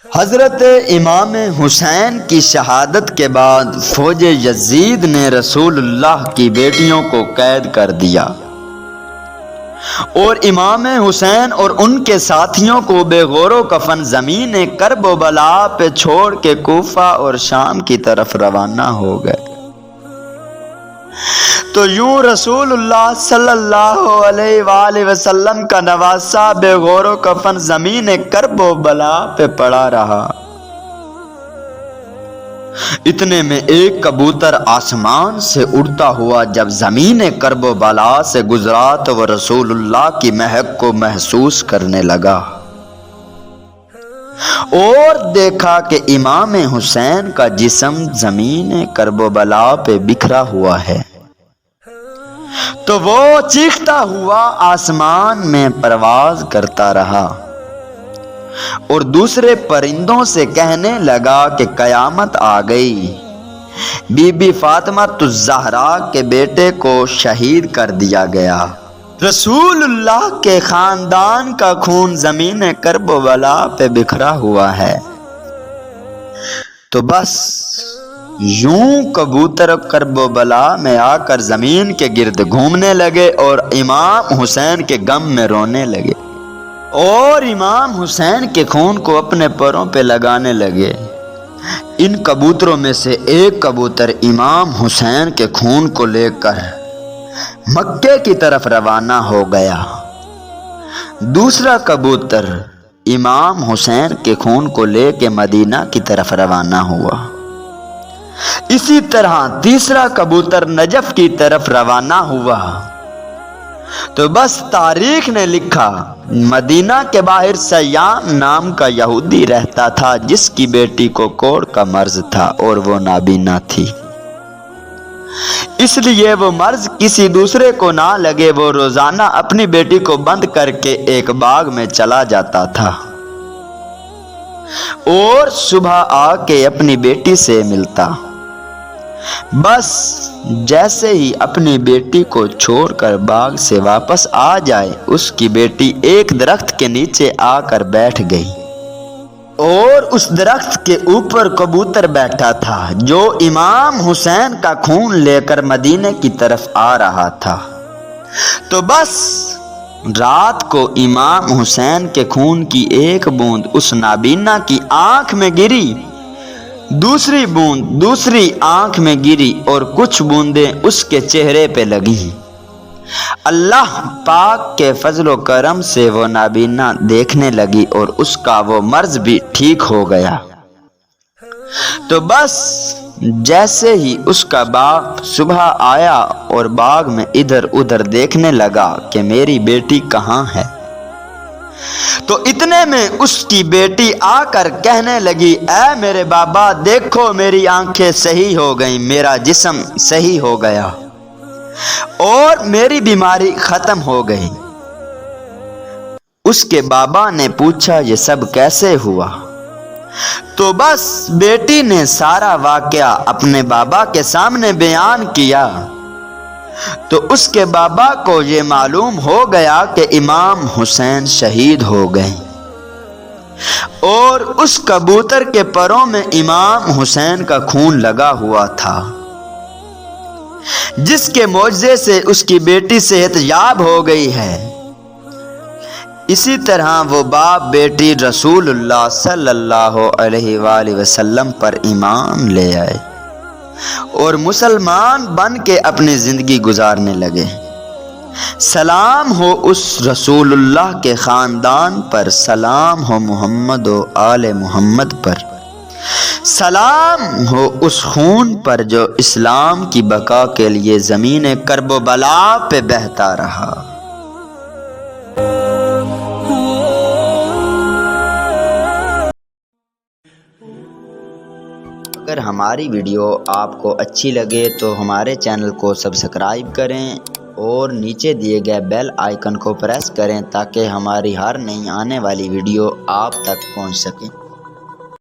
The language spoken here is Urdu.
حضرت امام حسین کی شہادت کے بعد فوج یزید نے رسول اللہ کی بیٹیوں کو قید کر دیا اور امام حسین اور ان کے ساتھیوں کو بے غور و کفن زمین کرب و بلا پہ چھوڑ کے کوفہ اور شام کی طرف روانہ ہو گئے۔ تو یوں رسول اللہ صلی اللہ علیہ وآلہ وسلم کا نواسہ بے غور و کفن زمین کرب و بلا پہ پڑا رہا۔ اتنے میں ایک کبوتر آسمان سے اڑتا ہوا جب زمین کرب و بلا سے گزرا تو وہ رسول اللہ کی مہک کو محسوس کرنے لگا اور دیکھا کہ امام حسین کا جسم زمین کرب و بلا پہ بکھرا ہوا ہے۔ تو وہ چیختا ہوا آسمان میں پرواز کرتا رہا اور دوسرے پرندوں سے کہنے لگا کہ قیامت آ گئی، بی بی فاطمہ الزہرا کے بیٹے کو شہید کر دیا گیا۔ رسول اللہ کے خاندان کا خون زمین کرب و بلا پہ بکھرا ہوا ہے۔ تو بس یوں کبوتر کرب و بلا میں آ کر زمین کے گرد گھومنے لگے اور امام حسین کے غم میں رونے لگے اور امام حسین کے خون کو اپنے پروں پہ لگانے لگے۔ ان کبوتروں میں سے ایک کبوتر امام حسین کے خون کو لے کر مکے کی طرف روانہ ہو گیا، دوسرا کبوتر امام حسین کے خون کو لے کے مدینہ کی طرف روانہ ہوا، اسی طرح تیسرا کبوتر نجف کی طرف روانہ ہوا۔ تو بس تاریخ نے لکھا مدینہ کے باہر سیام نام کا یہودی رہتا تھا جس کی بیٹی کو کوڑ کا مرض تھا اور وہ نابینا تھی، اس لیے وہ مرض کسی دوسرے کو نہ لگے وہ روزانہ اپنی بیٹی کو بند کر کے ایک باغ میں چلا جاتا تھا اور صبح آ کے اپنی بیٹی سے ملتا۔ بس جیسے ہی اپنی بیٹی کو چھوڑ کر باغ سے واپس آ جائے اس کی بیٹی ایک درخت کے نیچے آ کر بیٹھ گئی اور اس درخت کے اوپر کبوتر بیٹھا تھا جو امام حسین کا خون لے کر مدینے کی طرف آ رہا تھا۔ تو بس رات کو امام حسین کے خون کی ایک بوند اس نابینا کی آنکھ میں گری، دوسری بوند دوسری آنکھ میں گری اور کچھ بوندیں اس کے چہرے پہ لگیں۔ اللہ پاک کے فضل و کرم سے وہ نابینا دیکھنے لگی اور اس کا وہ مرض بھی ٹھیک ہو گیا۔ تو بس جیسے ہی اس کا باپ صبح آیا اور باغ میں ادھر ادھر دیکھنے لگا کہ میری بیٹی کہاں ہے، تو اتنے میں اس کی بیٹی آ کر کہنے لگی اے میرے بابا دیکھو میری آنکھیں صحیح ہو گئیں، میرا جسم صحیح ہو گیا اور میری بیماری ختم ہو گئی۔ اس کے بابا نے پوچھا یہ سب کیسے ہوا؟ تو بس بیٹی نے سارا واقعہ اپنے بابا کے سامنے بیان کیا۔ تو اس کے بابا کو یہ معلوم ہو گیا کہ امام حسین شہید ہو گئے اور اس کبوتر کے پروں میں امام حسین کا خون لگا ہوا تھا جس کے معجزے سے اس کی بیٹی صحت یاب ہو گئی ہے۔ اسی طرح وہ باپ بیٹی رسول اللہ صلی اللہ علیہ وآلہ وسلم پر ایمان لے آئے اور مسلمان بن کے اپنی زندگی گزارنے لگے۔ سلام ہو اس رسول اللہ کے خاندان پر، سلام ہو محمد و آل محمد پر، سلام ہو اس خون پر جو اسلام کی بقا کے لیے زمین کرب و بلا پہ بہتا رہا۔ اگر ہماری ویڈیو آپ کو اچھی لگے تو ہمارے چینل کو سبسکرائب کریں اور نیچے دیے گئے بیل آئیکن کو پریس کریں تاکہ ہماری ہر نئی آنے والی ویڈیو آپ تک پہنچ سکے۔